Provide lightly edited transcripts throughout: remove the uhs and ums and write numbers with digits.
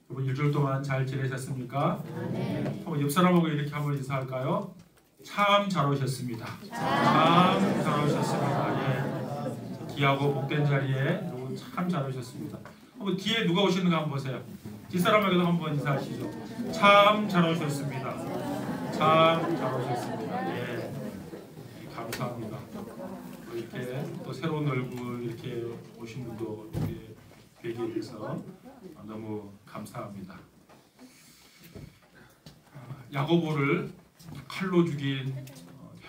여러분 일주일 동안 잘 지내셨습니까? 네. 한번 옆 사람하고 이렇게 한번 인사할까요? 참 잘 오셨습니다. 참 잘 오셨습니다. 예. 귀하고 복된 자리에 여러분 참 잘 오셨습니다. 한번 뒤에 누가 오시는가 한번 보세요. 뒷사람에게도 한번 인사하시죠. 참 잘 오셨습니다. 참 잘 오셨습니다. 예. 감사합니다. 이렇게 또 새로운 얼굴 이렇게 오신 분도 이렇게 뵈게 돼서 너무 감사합니다. 야고보를 칼로 죽인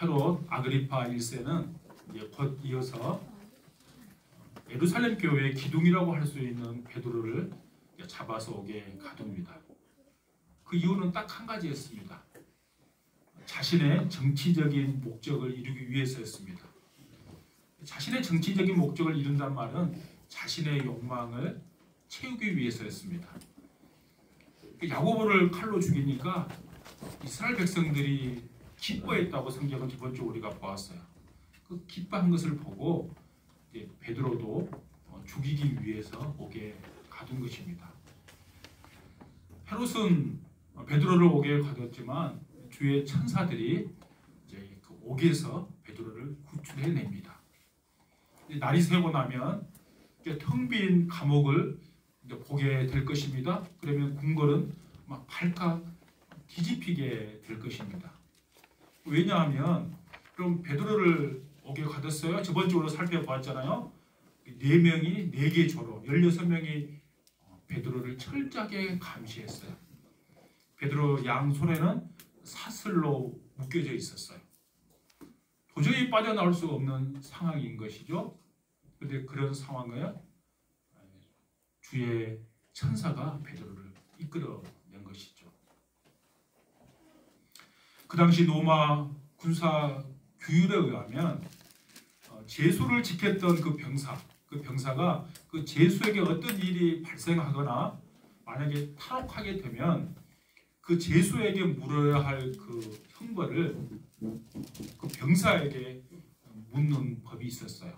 헤롯 아그리파 1세는 곧 이어서 예루살렘 교회의 기둥이라고 할 수 있는 베드로를 잡아서 오게 가둡니다. 그 이유는 딱 한 가지였습니다. 자신의 정치적인 목적을 이루기 위해서였습니다. 자신의 정치적인 목적을 이룬다는 말은 자신의 욕망을 채우기 위해서였습니다. 야고보를 칼로 죽이니까 이스라엘 백성들이 기뻐했다고 성경은 기본적으로 우리가 보았어요. 그 기뻐한 것을 보고 베드로도 죽이기 위해서 오게 가둔 것입니다. 헤롯은 베드로를 오게 가뒀지만 주의 천사들이 이제 그 옥에서 베드로를 구출해냅니다. 날이 새고 나면 텅 빈 감옥을 보게 될 것입니다. 그러면 궁궐은 막 발칵 뒤집히게 될 것입니다. 왜냐하면 그럼 베드로를 옥에 가뒀어요. 저번 주로 살펴보았잖아요. 4명이 4개 조로 16명이 베드로를 철저하게 감시했어요. 베드로 양손에는 사슬로 묶여져 있었어요. 도저히 빠져나올 수 없는 상황인 것이죠. 그런데 그런 상황에 주의 천사가 베드로를 이끌어낸 것이죠. 그 당시 로마 군사 규율에 의하면 제수를 지켰던 그 병사가 그 제수에게 어떤 일이 발생하거나 만약에 탈옥하게 되면 그 제수에게 물어야 할 그 형벌을 그 병사에게 묻는 법이 있었어요.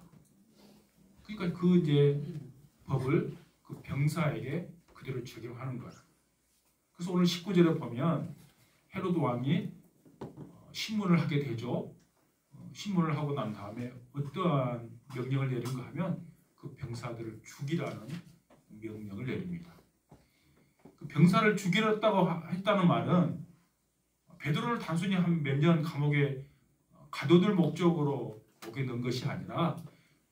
그러니까 그 이제 법을 그 병사에게 그대로 적용하는 거예요. 그래서 오늘 19절에 보면 헤롯 왕이 신문을 하게 되죠. 신문을 하고 난 다음에 어떠한 명령을 내린가 하면 그 병사들을 죽이라는 명령을 내립니다. 그 병사를 죽이렸다고 했다는 말은 베드로를 단순히 한 몇 년 감옥에 가둬둘 목적으로 오게 넣은 것이 아니라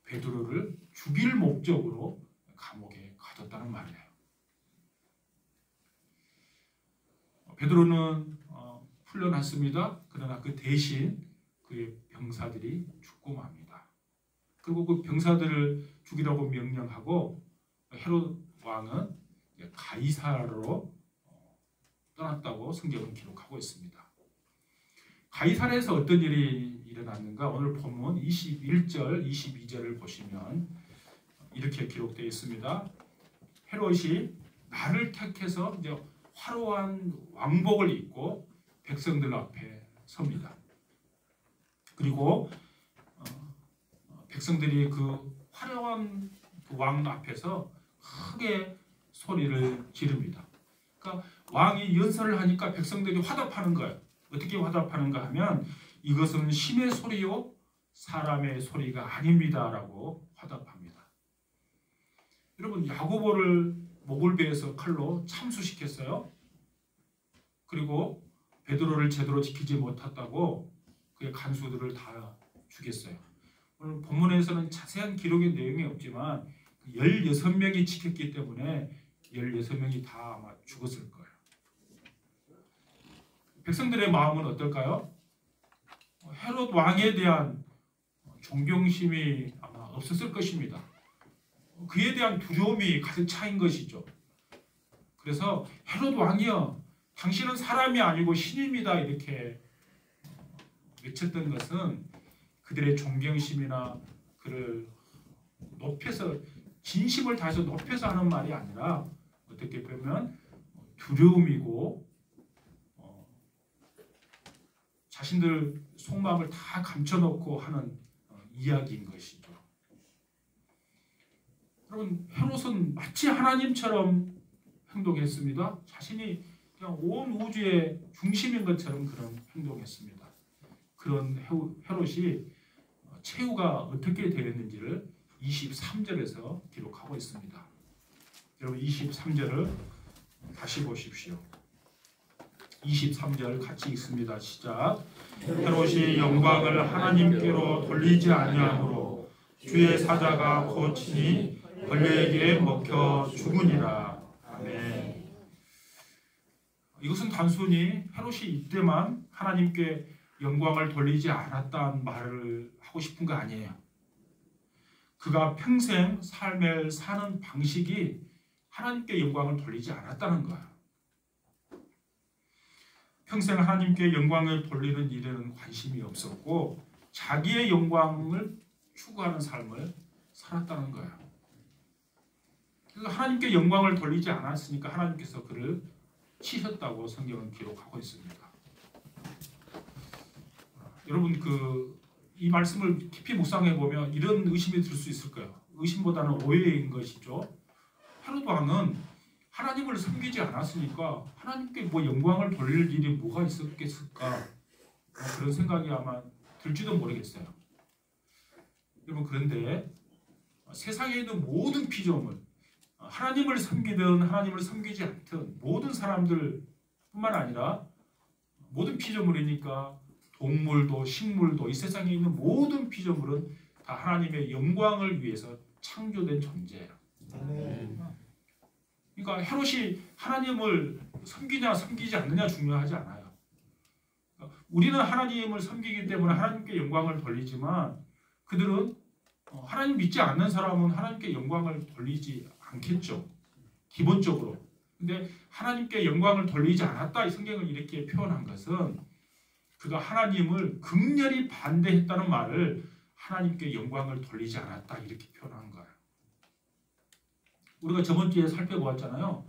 베드로를 죽일 목적으로 감옥에 가뒀다는 말이에요. 베드로는 풀려났습니다. 그러나 그 대신 그의 병사들이 죽고 맙니다. 그리고 그 병사들을 죽이라고 명령하고 헤롯 왕은 가이사라로 떠났다고 성경은 기록하고 있습니다. 가이사라에서 어떤 일이 일어났는가? 오늘 본문 21절, 22절을 보시면 이렇게 기록되어 있습니다. 헤롯이 나를 택해서 이제 화려한 왕복을 입고 백성들 앞에 섭니다. 그리고 백성들이 그 화려한 그 왕 앞에서 크게 소리를 지릅니다. 그러니까 왕이 연설을 하니까 백성들이 화답하는 거예요. 어떻게 화답하는가 하면 이것은 신의 소리요 사람의 소리가 아닙니다 라고 화답합니다. 여러분 야고보를 목을 베어서 칼로 참수시켰어요. 그리고 베드로를 제대로 지키지 못했다고 그의 간수들을 다 죽였어요. 오늘 본문에서는 자세한 기록의 내용이 없지만 16명이 지켰기 때문에 16명이 다 아마 죽었을 거예요. 백성들의 마음은 어떨까요? 헤롯 왕에 대한 존경심이 아마 없었을 것입니다. 그에 대한 두려움이 가득 차인 것이죠. 그래서 헤롯 왕이여 당신은 사람이 아니고 신입니다 이렇게 외쳤던 것은 그들의 존경심이나 그를 높여서 진심을 다해서 높여서 하는 말이 아니라 어떻게 보면 두려움이고 자신들 속마음을 다 감춰놓고 하는 이야기인 것이죠. 여러분 헤롯은 마치 하나님처럼 행동했습니다. 자신이 그냥 온 우주의 중심인 것처럼 그런 행동했습니다. 그런 헤롯이 최후가 어떻게 되었는지를 23절에서 기록하고 있습니다. 여러분 23절을 다시 보십시오. 23절 같이 읽습니다. 시작. 헤롯이 영광을 하나님께로 돌리지 아니하므로 주의 사자가 곧 친히 벌레에게 먹혀 죽으니라. 아멘. 이것은 단순히 헤롯이 이때만 하나님께 영광을 돌리지 않았다는 말을 하고 싶은 거 아니에요. 그가 평생 삶을 사는 방식이 하나님께 영광을 돌리지 않았다는 거예요. 평생 하나님께 영광을 돌리는 일에는 관심이 없었고 자기의 영광을 추구하는 삶을 살았다는 거예요. 그래서 하나님께 영광을 돌리지 않았으니까 하나님께서 그를 치셨다고 성경은 기록하고 있습니다. 여러분 이 말씀을 깊이 묵상해 보면 이런 의심이 들 수 있을 거예요. 의심보다는 오해인 것이죠. 헤롯 왕은 하나님을 섬기지 않았으니까 하나님께 뭐 영광을 돌릴 일이 뭐가 있었겠을까? 그런 생각이 아마 들지도 모르겠어요. 여러분 그런데 세상에 있는 모든 피조물, 하나님을 섬기든 하나님을 섬기지 않든 모든 사람들뿐만 아니라 모든 피조물이니까 동물도 식물도 이 세상에 있는 모든 피조물은 다 하나님의 영광을 위해서 창조된 존재예요. 그러니까 헤롯이 하나님을 섬기냐 섬기지 않느냐 중요하지 않아요. 우리는 하나님을 섬기기 때문에 하나님께 영광을 돌리지만 그들은 하나님 믿지 않는 사람은 하나님께 영광을 돌리지 않겠죠. 기본적으로. 근데 하나님께 영광을 돌리지 않았다 이 성경을 이렇게 표현한 것은 그가 하나님을 극렬히 반대했다는 말을 하나님께 영광을 돌리지 않았다 이렇게 표현한 거예요. 우리가 저번 주에 살펴보았잖아요.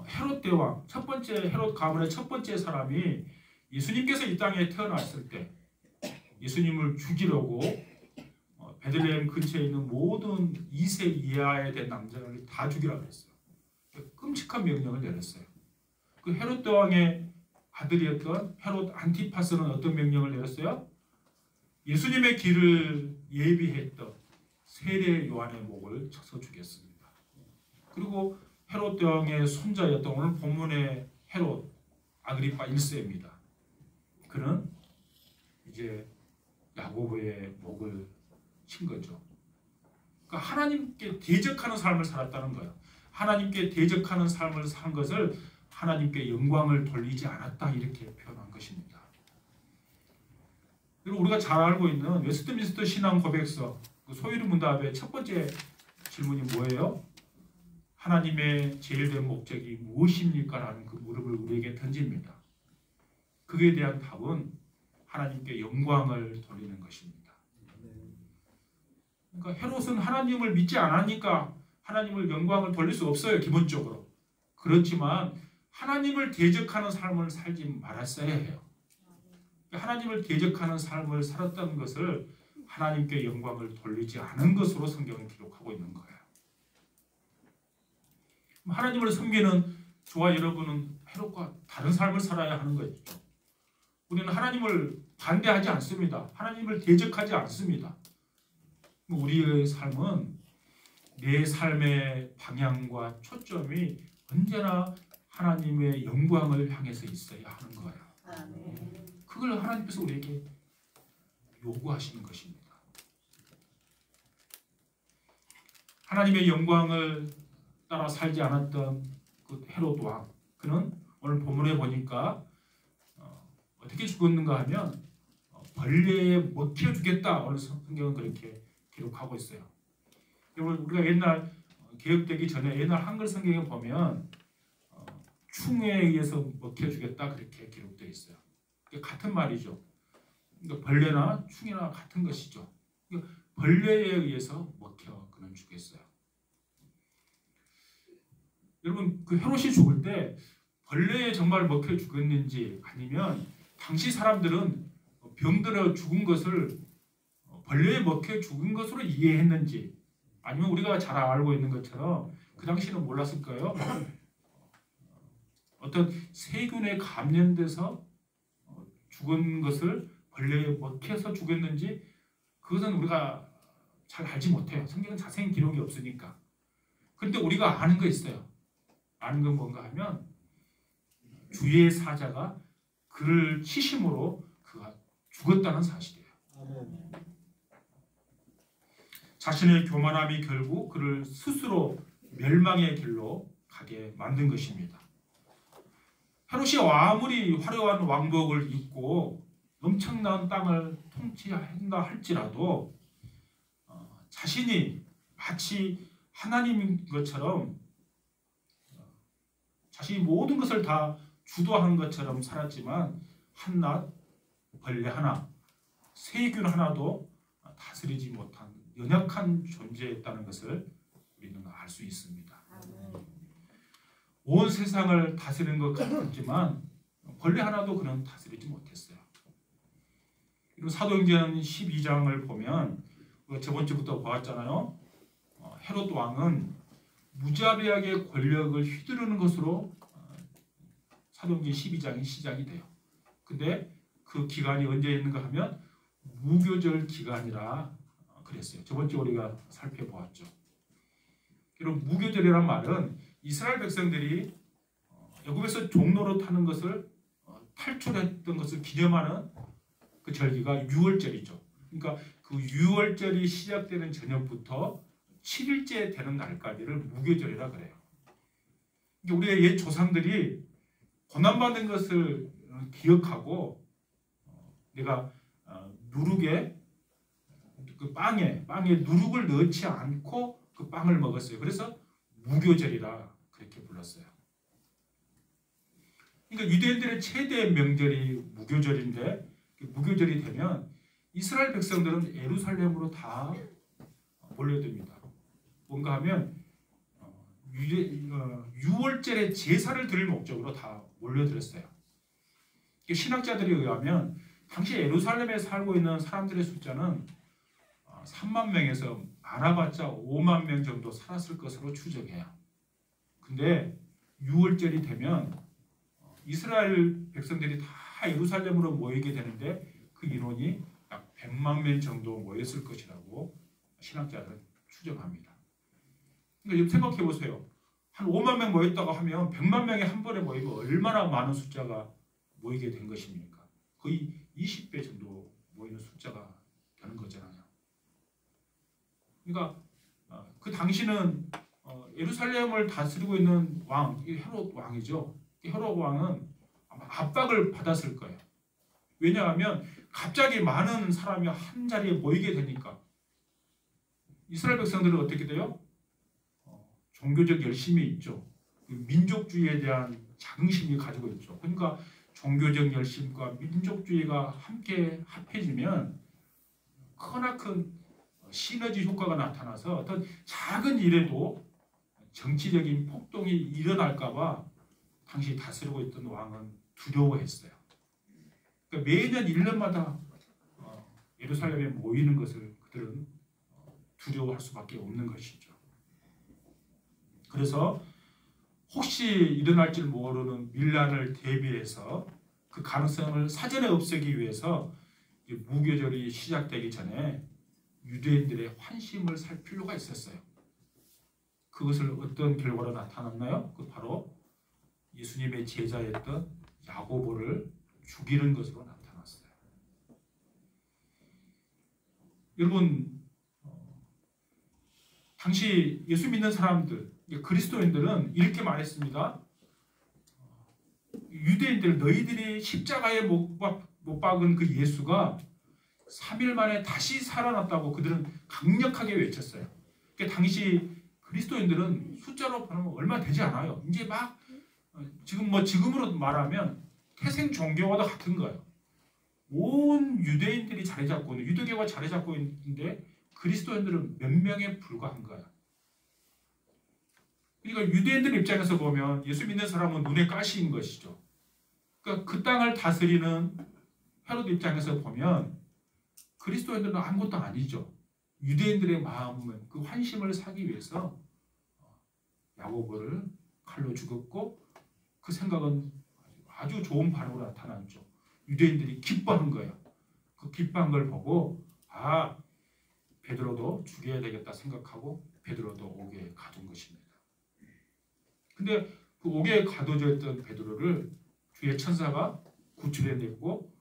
헤롯 대왕, 첫 번째 헤롯 가문의 첫 번째 사람이 예수님께서 이 땅에 태어났을 때 예수님을 죽이려고 베들레헴 근처에 있는 모든 2세 이하에 된 남자를 다 죽이라고 했어요. 끔찍한 명령을 내렸어요. 그 헤롯 대왕의 아들이었던 헤롯 안티파스는 어떤 명령을 내렸어요? 예수님의 길을 예비했던 세례 요한의 목을 쳐서 죽였습니다. 그리고 헤롯 대왕의 손자였던 오늘 본문의 헤롯 아그리파 1세입니다. 그는 이제 야고보의 목을 친 거죠. 그러니까 하나님께 대적하는 삶을 살았다는 거예요. 하나님께 대적하는 삶을 산 것을 하나님께 영광을 돌리지 않았다 이렇게 표현한 것입니다. 그리고 우리가 잘 알고 있는 웨스트민스터 신앙 고백서 소유리 문답의 첫 번째 질문이 뭐예요? 하나님의 제일된 목적이 무엇입니까? 라는 그 물음을 우리에게 던집니다. 그에 대한 답은 하나님께 영광을 돌리는 것입니다. 그러니까 헤롯은 하나님을 믿지 않으니까 하나님을 영광을 돌릴 수 없어요. 기본적으로. 그렇지만 하나님을 대적하는 삶을 살지 말았어야 해요. 하나님을 대적하는 삶을 살았다는 것을 하나님께 영광을 돌리지 않은 것으로 성경은 기록하고 있는 거예요. 하나님을 섬기는 저와 여러분은 헤롯과 다른 삶을 살아야 하는 것이죠. 우리는 하나님을 반대하지 않습니다. 하나님을 대적하지 않습니다. 우리의 삶은 내 삶의 방향과 초점이 언제나 하나님의 영광을 향해서 있어야 하는 거예요. 그걸 하나님께서 우리에게 요구하시는 것입니다. 하나님의 영광을 따라 살지 않았던 그 헤롯 왕, 그는 오늘 본문에 보니까 어떻게 죽었는가 하면 벌레에 먹혀 죽겠다. 오늘 성경은 그렇게 기록하고 있어요. 여러분 우리가 옛날 개혁되기 전에 옛날 한글 성경에 보면 충에 의해서 먹혀 죽였다 그렇게 기록되어 있어요. 같은 말이죠. 그러니까 벌레나 충이나 같은 것이죠. 그러니까 벌레에 의해서 먹혀 그는 죽였어요. 여러분 그 헤롯이 죽을 때 벌레에 정말 먹혀 죽었는지 아니면 당시 사람들은 병들어 죽은 것을 벌레에 먹혀 죽은 것으로 이해했는지 아니면 우리가 잘 알고 있는 것처럼 그 당시는 몰랐을 거예요. 어떤 세균에 감염돼서 죽은 것을 벌레에 먹혀서 죽였는지 그것은 우리가 잘 알지 못해요. 성경은 자세한 기록이 없으니까. 그런데 우리가 아는 거 있어요. 아는 건 뭔가 하면 주의 사자가 그를 치심으로 그가 죽었다는 사실이에요. 자신의 교만함이 결국 그를 스스로 멸망의 길로 가게 만든 것입니다. 헤롯이 아무리 화려한 왕복을 입고 엄청난 땅을 통치한다 할지라도 자신이 마치 하나님인 것처럼 자신이 모든 것을 다 주도하는 것처럼 살았지만 한낱 벌레 하나, 세균 하나도 다스리지 못한 연약한 존재였다는 것을 우리는 알 수 있습니다. 온 세상을 다스리는 것 같았지만 벌레 하나도 그는 다스리지 못했어요. 그리고 사도행전 12장을 보면 저번 주부터 보았잖아요. 헤롯 왕은 무자비하게 권력을 휘두르는 것으로 사도행전 12장이 시작이 돼요. 근데 그 기간이 언제 있는가 하면 무교절 기간이라 그랬어요. 저번 주 우리가 살펴보았죠. 그리고 무교절이란 말은 이스라엘 백성들이 애굽에서 종로로 타는 것을 탈출했던 것을 기념하는 그 절기가 유월절이죠. 그러니까 그 유월절이 시작되는 저녁부터 7일째 되는 날까지를 무교절이라 그래요. 우리의 옛 조상들이 고난받는 것을 기억하고 내가 누룩에 그 빵에 누룩을 넣지 않고 그 빵을 먹었어요. 그래서 무교절이라 그렇게 불렀어요. 그러니까 유대인들의 최대 명절이 무교절인데 무교절이 되면 이스라엘 백성들은 예루살렘으로 다 몰려듭니다. 뭔가 하면 유월절에 제사를 드릴 목적으로 다 몰려들었어요. 신학자들에 의하면 당시 예루살렘에 살고 있는 사람들의 숫자는 3만 명에서 많아봤자 5만 명 정도 살았을 것으로 추정해요. 근데 유월절이 되면 이스라엘 백성들이 다 예루살렘으로 모이게 되는데 그 인원이 약 100만 명 정도 모였을 것이라고 신학자들은 추정합니다. 그러니까 생각해 보세요. 한 5만 명 모였다고 하면 100만 명이 한 번에 모이면 얼마나 많은 숫자가 모이게 된 것입니까? 거의 20배 정도 모이는 숫자가 되는 거잖아요. 그러니까 그 당시는 예루살렘을 다스리고 있는 왕, 헤롯 왕이죠. 헤롯 왕은 아마 압박을 받았을 거예요. 왜냐하면 갑자기 많은 사람이 한 자리에 모이게 되니까 이스라엘 백성들은 어떻게 돼요? 종교적 열심이 있죠. 민족주의에 대한 자긍심이 가지고 있죠. 그러니까 종교적 열심과 민족주의가 함께 합해지면 크나큰 시너지 효과가 나타나서 어떤 작은 일에도 정치적인 폭동이 일어날까 봐 당시 다스리고 있던 왕은 두려워했어요. 그러니까 매년 1년마다 예루살렘에 모이는 것을 그들은 두려워할 수밖에 없는 것이죠. 그래서 혹시 일어날지 모르는 밀란을 대비해서 그 가능성을 사전에 없애기 위해서 무교절이 시작되기 전에 유대인들의 환심을 살 필요가 있었어요. 그것을 어떤 결과로 나타났나요? 그 바로 예수님의 제자였던 야고보를 죽이는 것으로 나타났어요. 여러분, 당시 예수 믿는 사람들, 그리스도인들은 이렇게 말했습니다. 유대인들, 너희들이 십자가에 못 박은 그 예수가 3일 만에 다시 살아났다고 그들은 강력하게 외쳤어요. 그러니까 당시 그리스도인들은 숫자로 보면 얼마 되지 않아요. 이제 막 지금으로 말하면 태생 종교와도 같은 거예요. 온 유대인들이 자리 잡고 있는 유대교가 자리 잡고 있는데 그리스도인들은 몇 명에 불과한 거예요. 그러니까 유대인들 입장에서 보면 예수 믿는 사람은 눈에 가시인 것이죠. 그러니까 그 땅을 다스리는 헤롯 입장에서 보면 그리스도인들은 아무것도 아니죠. 유대인들의 마음은 그 환심을 사기 위해서 야고보를 칼로 죽였고 그 생각은 아주 좋은 반응으로 나타났죠. 유대인들이 기뻐한 거예요. 그 기뻐한 걸 보고 베드로도 죽여야 되겠다 생각하고 베드로도 옥에 가둔 것입니다. 근데 그 옥에 가둬져 있던 베드로를 주의 천사가 구출해냈고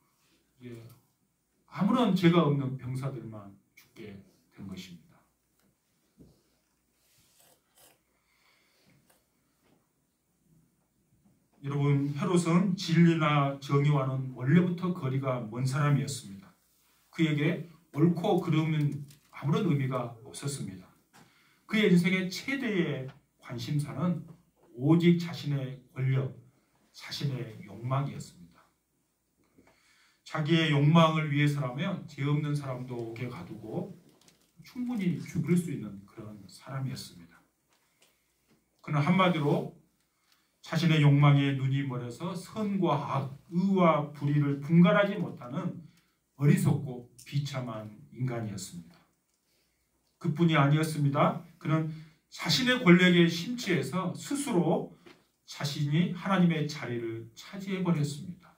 아무런 죄가 없는 병사들만 죽게 된 것입니다. 여러분, 헤롯은 진리나 정의와는 원래부터 거리가 먼 사람이었습니다. 그에게 옳고 그름은 아무런 의미가 없었습니다. 그의 인생의 최대의 관심사는 오직 자신의 권력, 자신의 욕망이었습니다. 자기의 욕망을 위해서라면 죄 없는 사람도 옥에 가두고 충분히 죽일 수 있는 그런 사람이었습니다. 그는 한마디로 자신의 욕망에 눈이 멀어서 선과 악, 의와 불의를 분간하지 못하는 어리석고 비참한 인간이었습니다. 그뿐이 아니었습니다. 그는 자신의 권력에 심취해서 스스로 자신이 하나님의 자리를 차지해버렸습니다.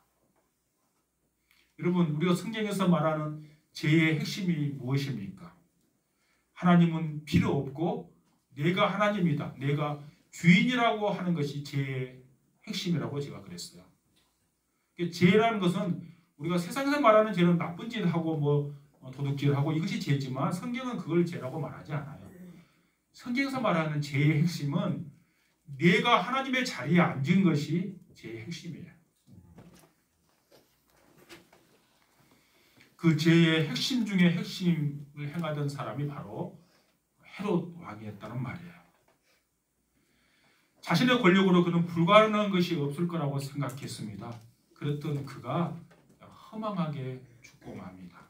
여러분, 우리가 성경에서 말하는 죄의 핵심이 무엇입니까? 하나님은 필요 없고 내가 하나님이다, 내가 주인이라고 하는 것이 죄의 핵심이라고 제가 그랬어요. 죄라는 것은 우리가 세상에서 말하는 죄는 나쁜 짓하고 도둑질하고 이것이 죄지만 성경은 그걸 죄라고 말하지 않아요. 성경에서 말하는 죄의 핵심은 내가 하나님의 자리에 앉은 것이 죄의 핵심이에요. 그 죄의 핵심 중에 핵심을 행하던 사람이 바로 헤롯 왕이었다는 말이에요. 자신의 권력으로 그는 불가능한 것이 없을 거라고 생각했습니다. 그랬던 그가 허망하게 죽고 맙니다.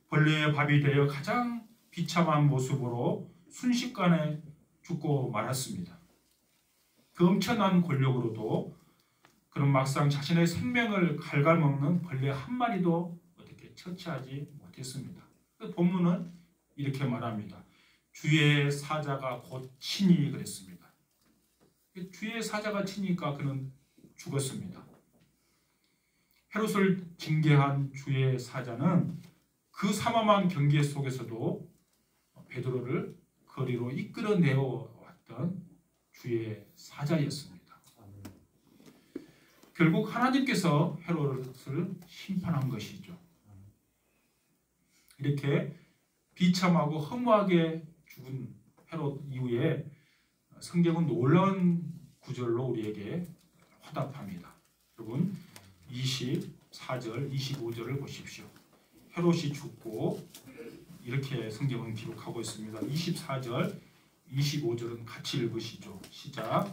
벌레의 밥이 되어 가장 비참한 모습으로 순식간에 죽고 말았습니다. 그 엄청난 권력으로도 그는 막상 자신의 생명을 갉아먹는 벌레 한 마리도 어떻게 처치하지 못했습니다. 그 본문은 이렇게 말합니다. 주의 사자가 곧 치니 그랬습니다. 주의 사자가 치니까 그는 죽었습니다. 헤롯을 징계한 주의 사자는 그 삼엄한 경계 속에서도 베드로를 거리로 이끌어내어 왔던 주의 사자였습니다. 결국 하나님께서 헤롯을 심판한 것이죠. 이렇게 비참하고 허무하게 죽은 헤롯 이후에 성경은 놀라운 구절로 우리에게 화답합니다. 여러분 24절, 25절을 보십시오. 헤롯이 죽고 이렇게 성경은 기록하고 있습니다. 24절, 25절은 같이 읽으시죠. 시작.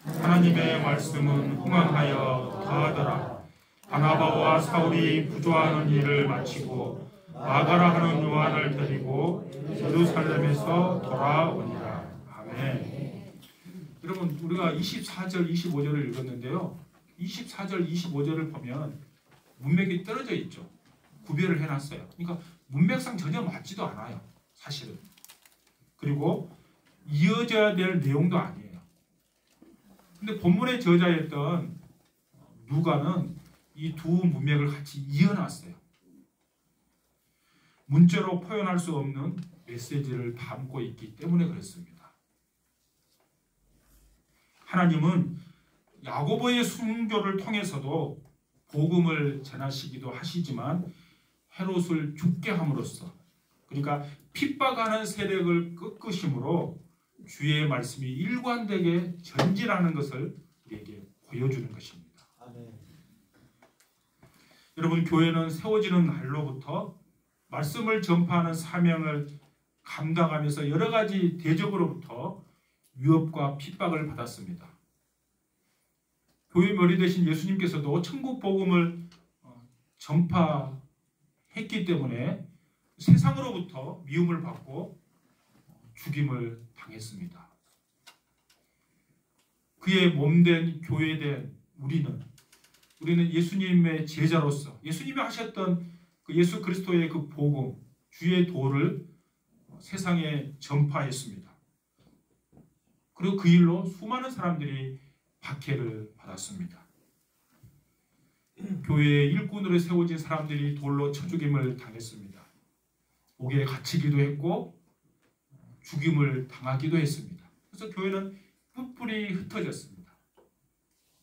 하나님의 말씀은 흥황하여 더하더라. 바나바와 사울이 부조하는 일을 마치고 마가라 하는 요한을 데리고 예루살렘에서 돌아오니라. 아멘. 여러분, 우리가 24절, 25절을 읽었는데요. 24절, 25절을 보면 문맥이 떨어져 있죠. 구별을 해놨어요. 그러니까 문맥상 전혀 맞지도 않아요. 사실은. 그리고 이어져야 될 내용도 아니에요. 근데 본문의 저자였던 누가는 이 두 문맥을 같이 이어놨어요. 문자로 표현할 수 없는 메시지를 담고 있기 때문에 그렇습니다. 하나님은 야고보의 순교를 통해서도 복음을 전하시기도 하시지만 헤롯을 죽게 함으로써, 그러니까 핍박하는 세력을 꺾으심으로 주의 말씀이 일관되게 전진하는 것을 우리에게 보여주는 것입니다. 아멘. 여러분, 교회는 세워지는 날로부터 말씀을 전파하는 사명을 감당하면서 여러 가지 대적으로부터 위협과 핍박을 받았습니다. 교회 머리 대신 예수님께서도 천국 복음을 전파했기 때문에 세상으로부터 미움을 받고 죽임을 당했습니다. 그의 몸된 교회된 우리는 예수님의 제자로서 예수님이 하셨던 그 예수 그리스도의 그 복음, 주의 도를 세상에 전파했습니다. 그리고 그 일로 수많은 사람들이 박해를 받았습니다. 교회의 일꾼으로 세워진 사람들이 돌로 쳐 죽임을 당했습니다. 옥에 갇히기도 했고 죽임을 당하기도 했습니다. 그래서 교회는 뿔뿔이 흩어졌습니다.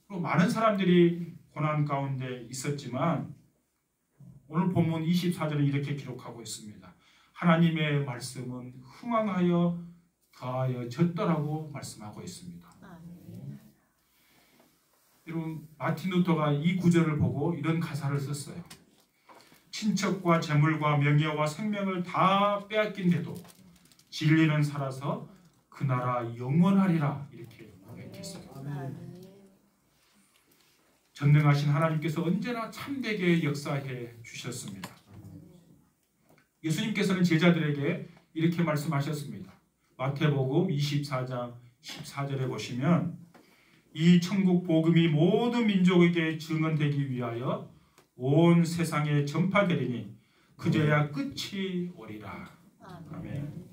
그리고 많은 사람들이 고난 가운데 있었지만 오늘 본문 24절은 이렇게 기록하고 있습니다. 하나님의 말씀은 흥왕하여 더하여졌더라고 말씀하고 있습니다. 여러분, 마틴 루터가 이 구절을 보고 이런 가사를 썼어요. 친척과 재물과 명예와 생명을 다 빼앗긴데도 진리는 살아서 그 나라 영원하리라 이렇게 고백했어요. 전능하신 하나님께서 언제나 참되게 역사해 주셨습니다. 예수님께서는 제자들에게 이렇게 말씀하셨습니다. 마태복음 24장 14절에 보시면 이 천국 복음이 모든 민족에게 증언되기 위하여 온 세상에 전파되리니 그제야 끝이 오리라. 아멘.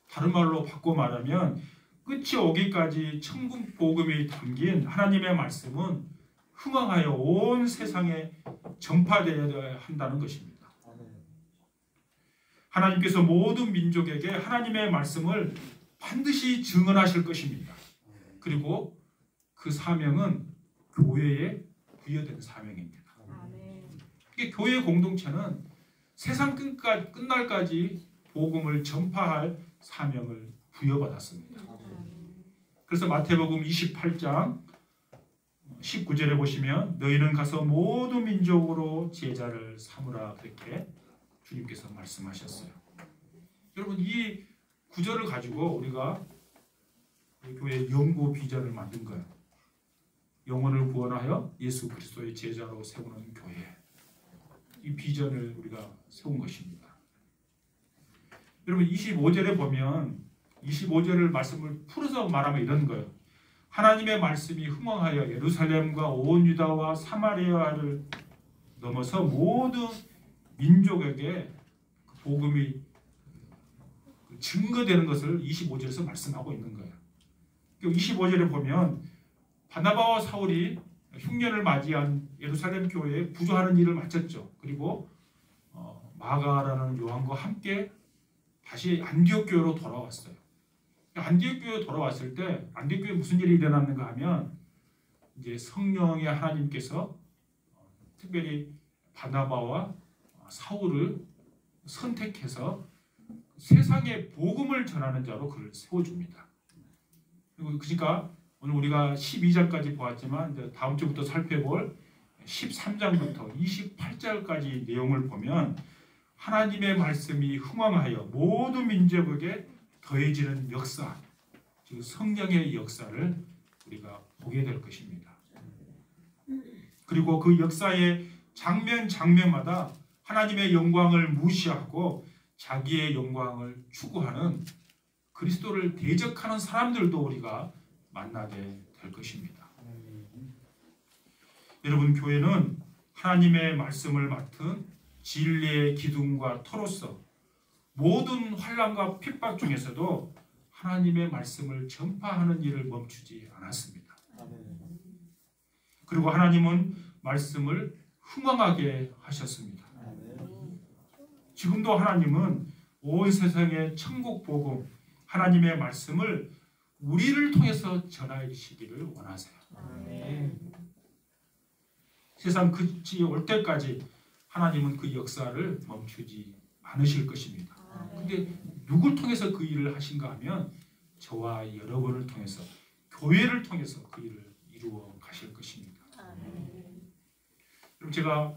다른 말로 바꿔 말하면 끝이 오기까지 천국 복음이 담긴 하나님의 말씀은 흥왕하여 온 세상에 전파되어야 한다는 것입니다. 하나님께서 모든 민족에게 하나님의 말씀을 반드시 증언하실 것입니다. 그리고 그 사명은 교회에 부여된 사명입니다. 이게 교회 공동체는 세상 끝날까지 복음을 전파할 사명을 부여받았습니다. 그래서 마태복음 28장 19절에 보시면 너희는 가서 모든 민족으로 제자를 삼으라 그렇게 주님께서 말씀하셨어요. 여러분, 이 구절을 가지고 우리가 교회의 연구 비전을 만든 거예요. 영혼을 구원하여 예수 그리스도의 제자로 세우는 교회. 이 비전을 우리가 세운 것입니다. 여러분, 25절에 보면 25절을 말씀을 풀어서 말하면 이런 거예요. 하나님의 말씀이 흥왕하여 예루살렘과 온 유다와 사마리아를 넘어서 모든 민족에게 복음이 증거되는 것을 25절에서 말씀하고 있는 거예요. 25절에 보면 바나바와 사울이 흉년을 맞이한 예루살렘 교회에 부조하는 일을 마쳤죠. 그리고 마가라는 요한과 함께 다시 안디옥 교회로 돌아왔어요. 안디옥 교회에 돌아왔을 때 안디옥 교회에 무슨 일이 일어났는가 하면 이제 성령의 하나님께서 특별히 바나바와 사울을 선택해서 세상에 복음을 전하는 자로 그를 세워줍니다. 그러니까 오늘 우리가 12장까지 보았지만 이제 다음 주부터 살펴볼 13장부터 28장까지 내용을 보면 하나님의 말씀이 흥왕하여 모든 민족에게 더해지는 역사, 즉 성령의 역사를 우리가 보게 될 것입니다. 그리고 그 역사의 장면 장면마다 하나님의 영광을 무시하고 자기의 영광을 추구하는 그리스도를 대적하는 사람들도 우리가 만나게 될 것입니다. 여러분, 교회는 하나님의 말씀을 맡은 진리의 기둥과 터로서 모든 환난과 핍박 중에서도 하나님의 말씀을 전파하는 일을 멈추지 않았습니다. 그리고 하나님은 말씀을 흥왕하게 하셨습니다. 지금도 하나님은 온 세상의 천국 복음, 하나님의 말씀을 우리를 통해서 전하시기를 원하세요. 세상 끝이 올 때까지 하나님은 그 역사를 멈추지 않으실 것입니다. 근데 누굴 통해서 그 일을 하신가 하면 저와 여러분을 통해서, 교회를 통해서 그 일을 이루어 가실 것입니다. 그럼 제가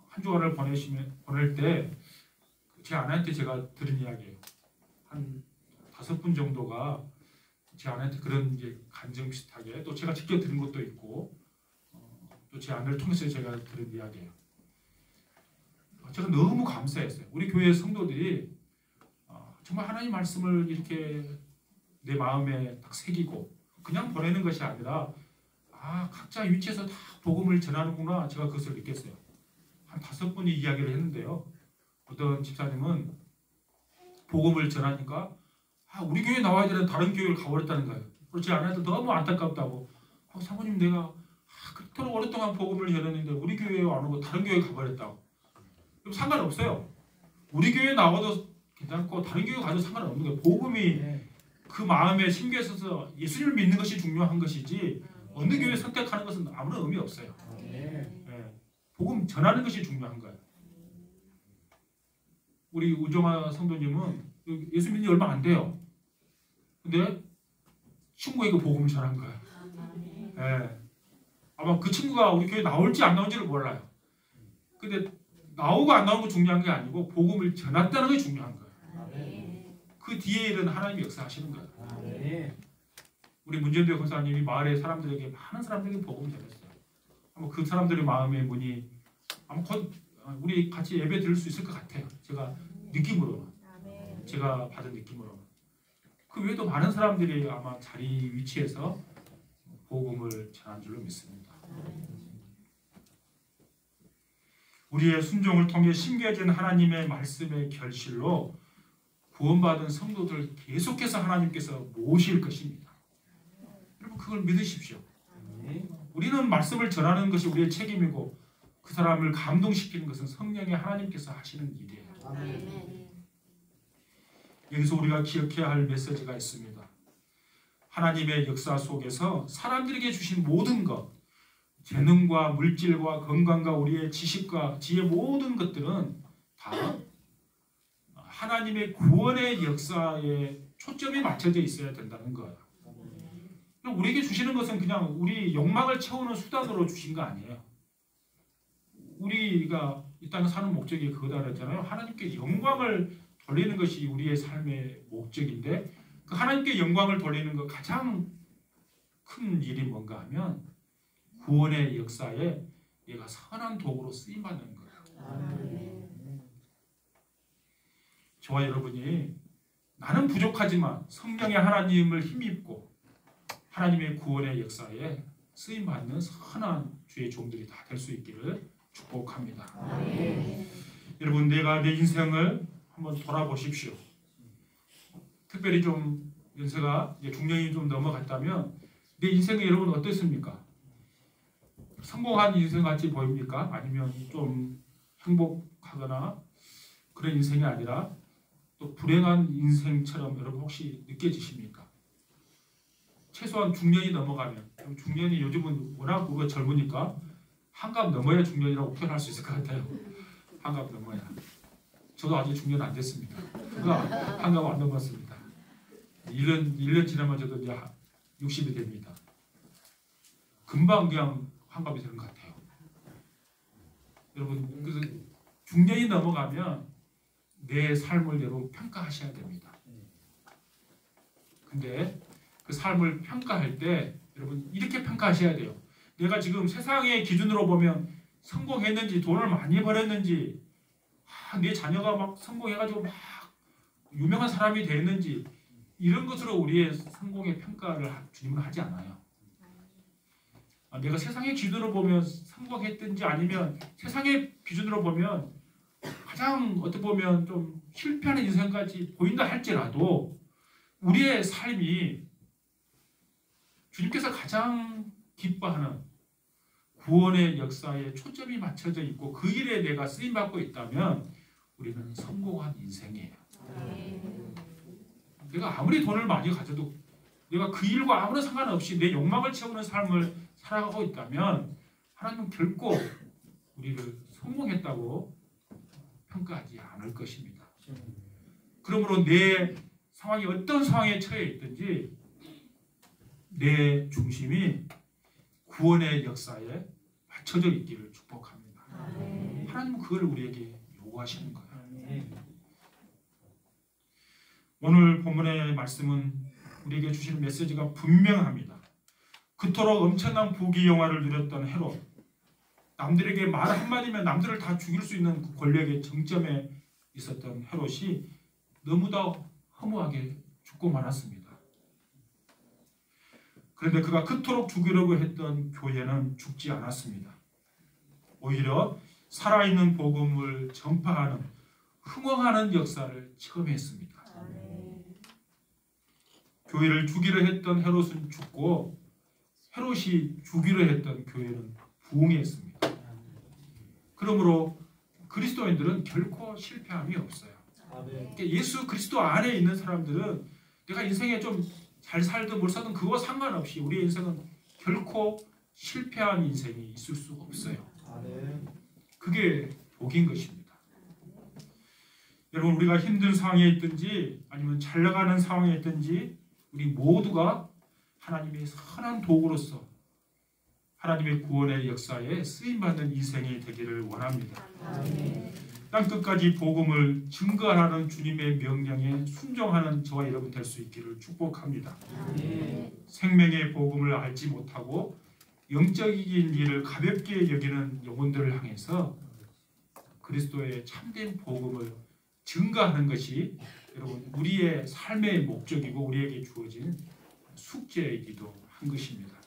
한 주간을 보낼 때 제 아내한테 제가 들은 이야기예요. 한 5분 정도가 제 아내한테 그런 이제 간증 비슷하게, 또 제가 직접 들은 것도 있고, 또 제 아내를 통해서 제가 들은 이야기예요. 제가 너무 감사했어요. 우리 교회 성도들이 정말 하나님 말씀을 이렇게 내 마음에 딱 새기고 그냥 보내는 것이 아니라 각자 위치에서 다 복음을 전하는구나, 제가 그것을 느꼈어요. 한 5분이 이야기를 했는데요. 어떤 집사님은 복음을 전하니까 우리 교회 나와야 되는 다른 교회를 가버렸다는 거예요. 그렇지 않아도 너무 안타깝다고. 사모님 내가 그토록 오랫동안 복음을 전했는데 우리 교회에 안 오고 다른 교회 가버렸다고. 그럼 상관없어요. 우리 교회에 나와도 괜찮고 다른 교회 가도 상관없는 거예요. 복음이 그 마음에 심겨에 있어서 예수님을 믿는 것이 중요한 것이지 어느 교회 선택하는 것은 아무런 의미 없어요. 복음 전하는 것이 중요한 거예요. 우리 우정아 성도님은 예수 믿는 지 얼마 안 돼요. 근데 친구에게 복음을 전한 거예요. 아마 그 친구가 우리 교회 나올지 안 나올지를 몰라요. 근데 나오고 안 나오는 거 중요한 게 아니고 복음을 전했다는 게 중요한 거예요. 그 뒤에 일은 하나님이 역사하시는 거예요. 우리 문전대 권사님이 마을의 사람들에게 많은 사람들에게 복음을 전했어요. 아마 그 사람들의 마음의 문이 아마 곧 우리 같이 예배 드릴 수 있을 것 같아요. 제가 느낌으로는. 제가 받은 느낌으로는. 그 외에도 많은 사람들이 아마 자리 위치에서 복음을 전한 줄로 믿습니다. 우리의 순종을 통해 심겨진 하나님의 말씀의 결실로 구원받은 성도들 계속해서 하나님께서 모실 것입니다. 여러분 그걸 믿으십시오. 우리는 말씀을 전하는 것이 우리의 책임이고 그 사람을 감동시키는 것은 성령의 하나님께서 하시는 일이에요. 여기서 우리가 기억해야 할 메시지가 있습니다. 하나님의 역사 속에서 사람들에게 주신 모든 것, 재능과 물질과 건강과 우리의 지식과 지혜 모든 것들은 다 하나님의 구원의 역사에 초점이 맞춰져 있어야 된다는 거예요. 우리에게 주시는 것은 그냥 우리 욕망을 채우는 수단으로 주신 거 아니에요. 우리가 이 땅에 사는 목적이 그거다 그랬잖아요. 하나님께 영광을 돌리는 것이 우리의 삶의 목적인데 그 하나님께 영광을 돌리는 것 가장 큰 일이 뭔가 하면 구원의 역사에 얘가 선한 도구로 쓰임받는 거예요. 저와 여러분이 나는 부족하지만 성령의 하나님을 힘입고 하나님의 구원의 역사에 쓰임받는 선한 주의 종들이 다 될 수 있기를 축복합니다. 여러분 내가 내 인생을 한번 돌아보십시오. 특별히 좀 연세가 중년이 좀 넘어갔다면 내 인생이 여러분 어떻습니까? 성공한 인생 같이 보입니까? 아니면 좀 행복하거나 그런 인생이 아니라 또 불행한 인생처럼 여러분 혹시 느껴지십니까? 최소한 중년이 넘어가면 중년이 요즘은 워낙 우리가 젊으니까 한갑 넘어야 중년이라고 표현할 수 있을 것 같아요. 한갑 넘어야. 저도 아직 중년 안 됐습니다. 한갑 안 넘었습니다. 1년 지나면 저도 이제 60이 됩니다. 금방 그냥 한갑이 되는 것 같아요. 여러분 그래서 중년이 넘어가면 내 삶을 여러분 평가하셔야 됩니다. 근데 그 삶을 평가할 때 여러분 이렇게 평가하셔야 돼요. 내가 지금 세상의 기준으로 보면 성공했는지 돈을 많이 벌었는지 내 자녀가 막 성공해가지고 막 유명한 사람이 됐는지 이런 것으로 우리의 성공의 평가를 주님은 하지 않아요. 내가 세상의 기준으로 보면 성공했든지 아니면 세상의 기준으로 보면 가장 어떻게 보면 좀 실패하는 인생까지 보인다 할지라도 우리의 삶이 주님께서 가장 기뻐하는 구원의 역사에 초점이 맞춰져 있고 그 일에 내가 쓰임받고 있다면 우리는 성공한 인생이에요. 내가 아무리 돈을 많이 가져도 내가 그 일과 아무런 상관없이 내 욕망을 채우는 삶을 살아가고 있다면 하나님은 결코 우리를 성공했다고 평가하지 않을 것입니다. 그러므로 내 상황이 어떤 상황에 처해 있든지 내 중심이 구원의 역사에 맞춰져 있기를 축복합니다. 하나님은 그걸 우리에게 요구하시는 거예요. 오늘 본문의 말씀은 우리에게 주시는 메시지가 분명합니다. 그토록 엄청난 부귀영화를 누렸던 헤롯, 남들에게 말 한마디면 남들을 다 죽일 수 있는 그 권력의 정점에 있었던 헤롯이 너무도 허무하게 죽고 말았습니다. 그런데 그가 그토록 죽이려고 했던 교회는 죽지 않았습니다. 오히려 살아있는 복음을 전파하는 흥왕하는 역사를 체험했습니다. 교회를 주기로 했던 헤롯은 죽고 헤롯이 주기로 했던 교회는 부흥했습니다. 그러므로 그리스도인들은 결코 실패함이 없어요. 그러니까 예수 그리스도 안에 있는 사람들은 내가 인생에 좀 잘 살든 못 살든 그거 상관없이 우리의 인생은 결코 실패한 인생이 있을 수가 없어요. 그게 복인 것입니다. 여러분, 우리가 힘든 상황에 있든지 아니면 잘 나가는 상황에 있든지 우리 모두가 하나님의 선한 도구로서 하나님의 구원의 역사에 쓰임받는 인생이 되기를 원합니다. 땅 끝까지 복음을 증거하는 주님의 명령에 순종하는 저와 여러분 될 수 있기를 축복합니다. 생명의 복음을 알지 못하고 영적인 일을 가볍게 여기는 영혼들을 향해서 그리스도의 참된 복음을 증거하는 것이 여러분 우리의 삶의 목적이고 우리에게 주어진 숙제이기도 한 것입니다.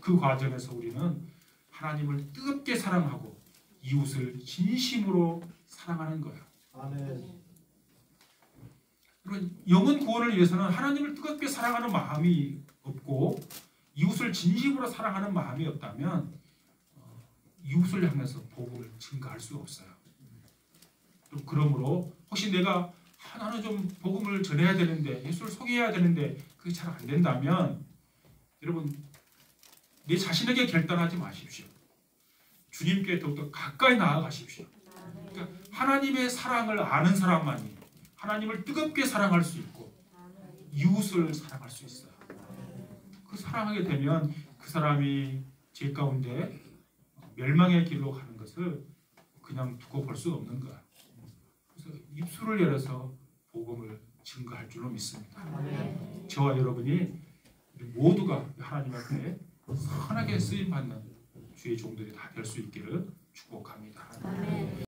그 과정에서 우리는 하나님을 뜨겁게 사랑하고 이웃을 진심으로 사랑하는 거예요. 여러분, 영혼 구원을 위해서는 하나님을 뜨겁게 사랑하는 마음이 없고 이웃을 진심으로 사랑하는 마음이 없다면 이웃을 향해서 복음을 증거할 수 없어요. 또 그러므로 혹시 내가 나는 좀 복음을 전해야 되는데 예수를 소개해야 되는데 그게 잘 안 된다면 여러분 내 자신에게 결단하지 마십시오. 주님께 더욱더 가까이 나아가십시오. 그러니까 하나님의 사랑을 아는 사람만이 하나님을 뜨겁게 사랑할 수 있고 이웃을 사랑할 수 있어요. 그 사랑하게 되면 그 사람이 죄 가운데 멸망의 길로 가는 것을 그냥 두고 볼 수 없는 거야. 그래서 입술을 열어서 복음을 증거할 줄로 믿습니다. 저와 여러분이 모두가 하나님 앞에 선하게 쓰임받는 주의 종들이 다 될 수 있기를 축복합니다.